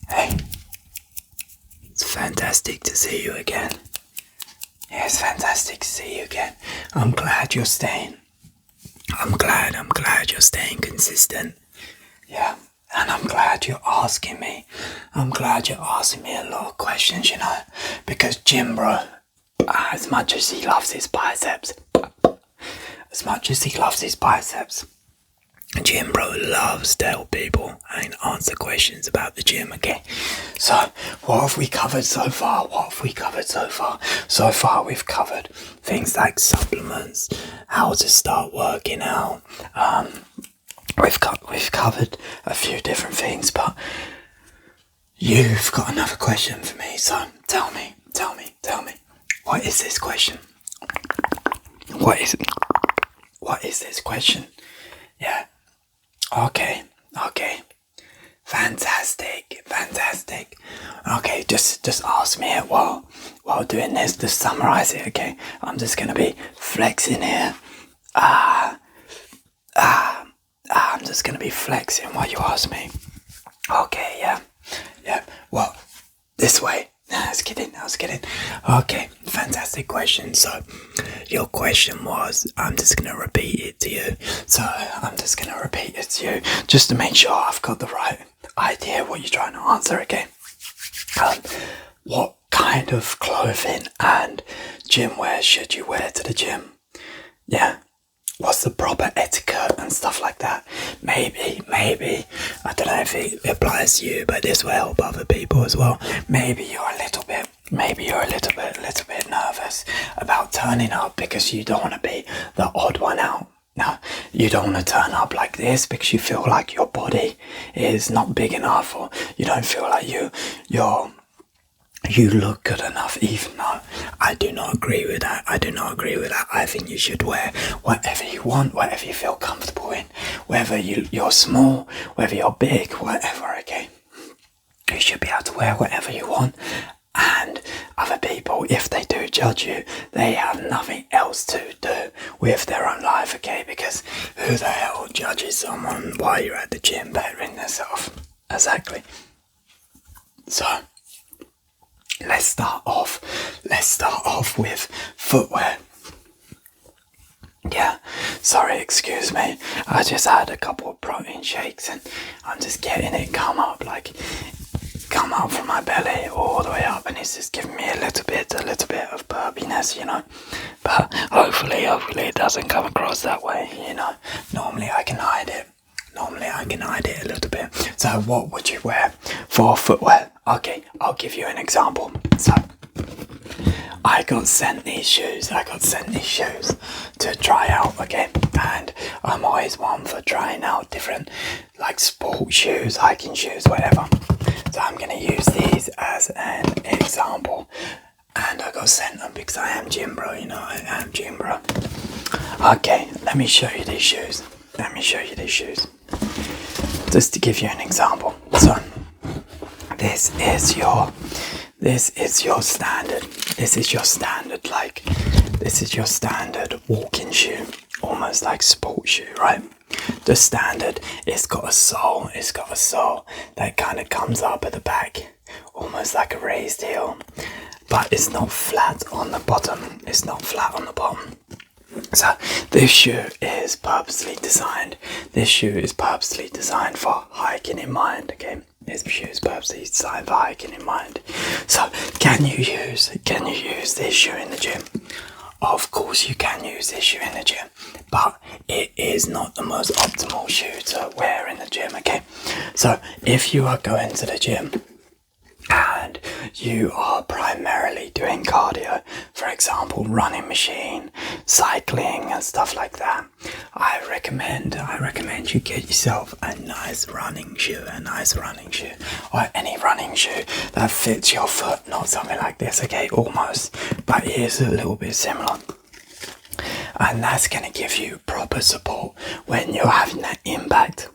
Hey, it's fantastic to see you again. Yeah, it's fantastic to see you again. I'm glad you're staying. I'm glad you're staying consistent. Yeah, and I'm glad you're asking me. I'm glad you're asking me a lot of questions, you know, because GymBro, as much as he loves his biceps, GymBro loves to help people and answer questions about the gym, okay? So, what have we covered so far? So far we've covered things like supplements, how to start working out. We've covered a few different things, but you've got another question for me, so tell me. What is this question? What is this question? Yeah. Okay. Fantastic. Okay, just ask me it while doing this. Just summarize it, okay? I'm just gonna be flexing here. I'm just gonna be flexing while you ask me. Okay, yeah. Well, this way. I was kidding. Okay, fantastic question. So, your question was, I'm just gonna repeat it to you. Just to make sure I've got the right idea what you're trying to answer, okay? What kind of clothing and gym wear should you wear to the gym? Yeah. What's the proper etiquette and stuff like that? Maybe, I don't know if it applies to you, but this will help other people as well. Maybe you're a little bit nervous about turning up because you don't want to be the odd one out. No, you don't want to turn up like this because you feel like your body is not big enough, or you don't feel like you look good enough, even though I do not agree with that. I think you should wear whatever you want, whatever you feel comfortable in, whether you're small, whether you're big, whatever, okay? You should be able to wear whatever you want, and other people, if they do judge you, they have nothing else to do with their own life, okay? Because who the hell judges someone while you're at the gym bettering themselves? Exactly. So, let's start off with footwear. Yeah, sorry, excuse me. I just had a couple of protein shakes and I'm just getting it come up from my belly all the way up, and it's just giving me a little bit of burpiness, you know. But hopefully it doesn't come across that way, you know. Normally I can hide it a little bit. So what would you wear for footwear? Okay, I'll give you an example. So I got sent these shoes to try out, okay? And I'm always one for trying out different, like, sport shoes, hiking shoes, whatever. So I'm gonna use these as an example. And I got sent them because I am GymBro, you know, I am GymBro. Okay, let me show you these shoes. Just to give you an example. So, this is your standard walking shoe, almost like sport shoe, right? The standard, it's got a sole that kind of comes up at the back, almost like a raised heel, but it's not flat on the bottom. So this shoe is purposely designed for hiking in mind, okay? This shoe is purposely designed for hiking in mind. So can you use this shoe in the gym? Of course you can use this shoe in the gym, but it is not the most optimal shoe to wear in the gym, okay? So if you are going to the gym and you are primarily doing cardio, for example, running machine, cycling and stuff like that, I recommend you get yourself a nice running shoe, or any running shoe that fits your foot, not something like this, okay, almost, but it is a little bit similar. And that's going to give you proper support when you're having that impact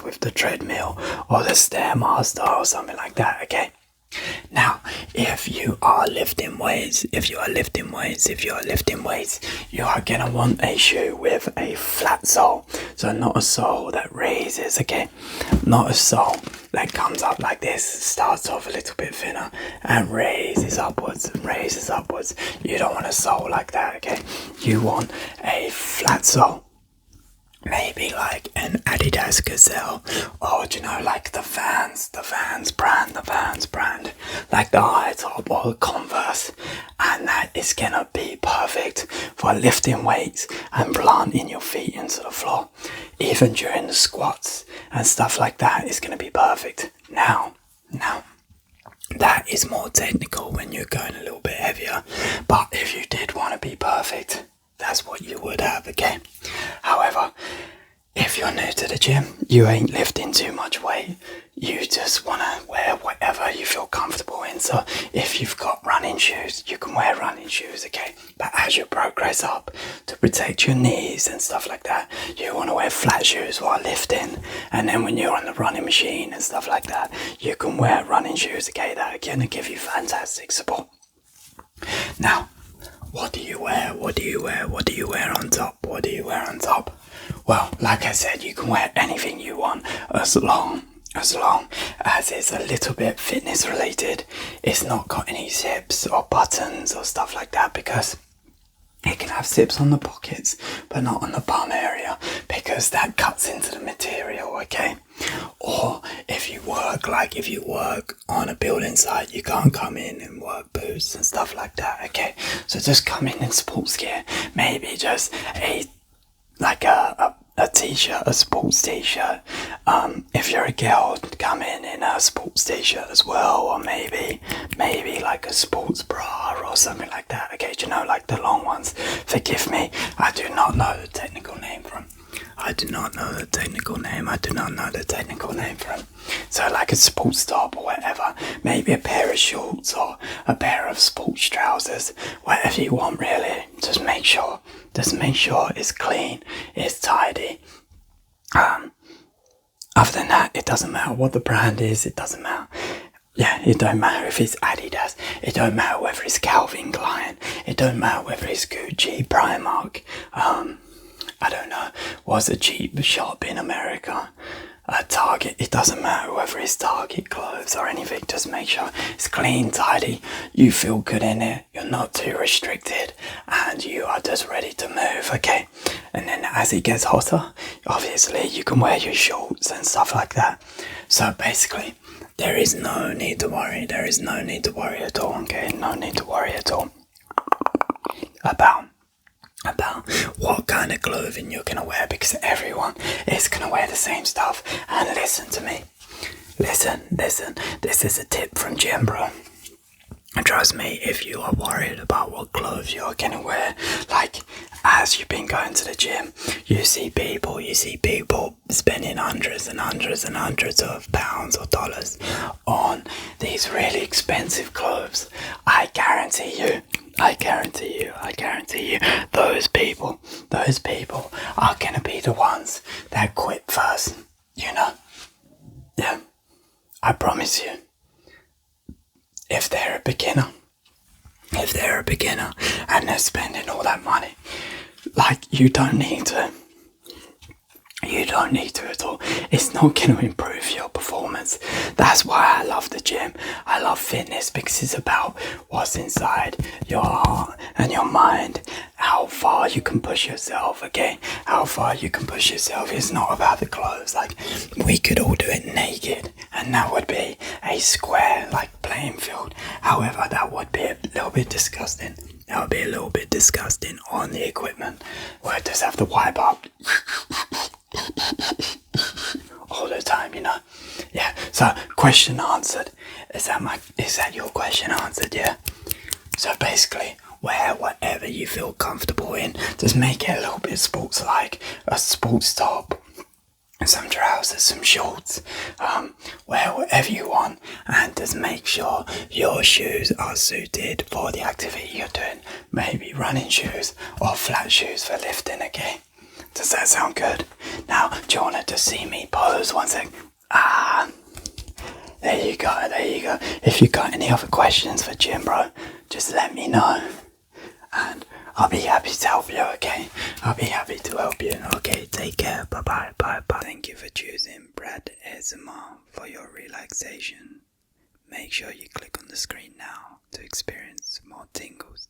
with the treadmill or the Stairmaster or something like that, okay? Now, if you are lifting weights, you are gonna want a shoe with a flat sole. So not a sole that raises, okay? Not a sole that comes up like this, starts off a little bit thinner and raises upwards and raises upwards. You don't want a sole like that, okay? You want a flat sole. Maybe like an Adidas Gazelle, or do you know, like the Vans brand, like the high top or Converse, and that is gonna be perfect for lifting weights and planting your feet into the floor. Even during the squats and stuff like that is gonna be perfect. Now, that is more technical when you're going a little bit heavier, but if you did want to be perfect, that's what you would have, okay? However, if you're new to the gym, you ain't lifting too much weight, you just want to wear whatever you feel comfortable in. So if you've got running shoes, you can wear running shoes, okay? But as you progress up, to protect your knees and stuff like that, you want to wear flat shoes while lifting. And then when you're on the running machine and stuff like that, you can wear running shoes, okay? That are going to give you fantastic support. Now, what do you wear? What do you wear on top? Well, like I said, you can wear anything you want as long as it's a little bit fitness related. It's not got any zips or buttons or stuff like that, because it can have zips on the pockets but not on the bum area, because that cuts into the material, okay? Or if you work on a building site, you can't come in and work boots and stuff like that, okay? So just come in sports gear, maybe just a t-shirt, a sports t-shirt. If you're a girl, come in a sports t-shirt as well, or maybe like a sports bra or something like that, okay? Do you know, like the long ones? Forgive me, I do not know the technical name for them. So like a sports top or whatever, maybe a pair of shorts or a pair of sports trousers, whatever you want really. Just make sure it's clean, it's tidy. Other than that, it doesn't matter what the brand is, it doesn't matter. Yeah, it don't matter if it's Adidas, it don't matter whether it's Calvin Klein, it don't matter whether it's Gucci, Primark, I don't know, what's a cheap shop in America? Target, it doesn't matter whether it's Target clothes or anything, just make sure it's clean, tidy, you feel good in it, you're not too restricted, and you are just ready to move, okay? And then as it gets hotter, obviously you can wear your shorts and stuff like that. So basically, there is no need to worry at all, okay? No need to worry at all about what kind of clothing you're gonna wear, because everyone is gonna wear the same stuff. And listen to me, listen, this is a tip from GymBro. And trust me, if you are worried about what clothes you're gonna wear, like as you've been going to the gym, you see people spending hundreds of pounds or dollars on these really expensive clothes. I guarantee you, those people are gonna be the ones that quit first, you know? Yeah, I promise you. If they're a beginner and they're spending all that money, like you don't need to at all. It's not going to improve your performance. That's why I love the gym. I love fitness, because it's about what's inside your heart and your mind. How far you can push yourself, okay? How far you can push yourself. It's not about the clothes. Like, we could all do it naked, and that would be a square, like, playing field. However, that would be a little bit disgusting. That would be a little bit disgusting on the equipment, where it does have to wipe up all the time, you know? Yeah, so question answered. Is that your question answered? Yeah. So basically, wear whatever you feel comfortable in. Just make it a little bit sports-like. A sports top, some trousers, some shorts. Wear whatever you want, and just make sure your shoes are suited for the activity you're doing. Maybe running shoes or flat shoes for lifting, okay? Does that sound good? Now, do you want to see me pose one sec? There There you go, there you go. If you got any other questions for GymBro, just let me know. And I'll be happy to help you, okay? I'll be happy to help you. Okay, take care. Bye-bye, bye-bye. Thank you for choosing Brad ASMR for your relaxation. Make sure you click on the screen now to experience more tingles.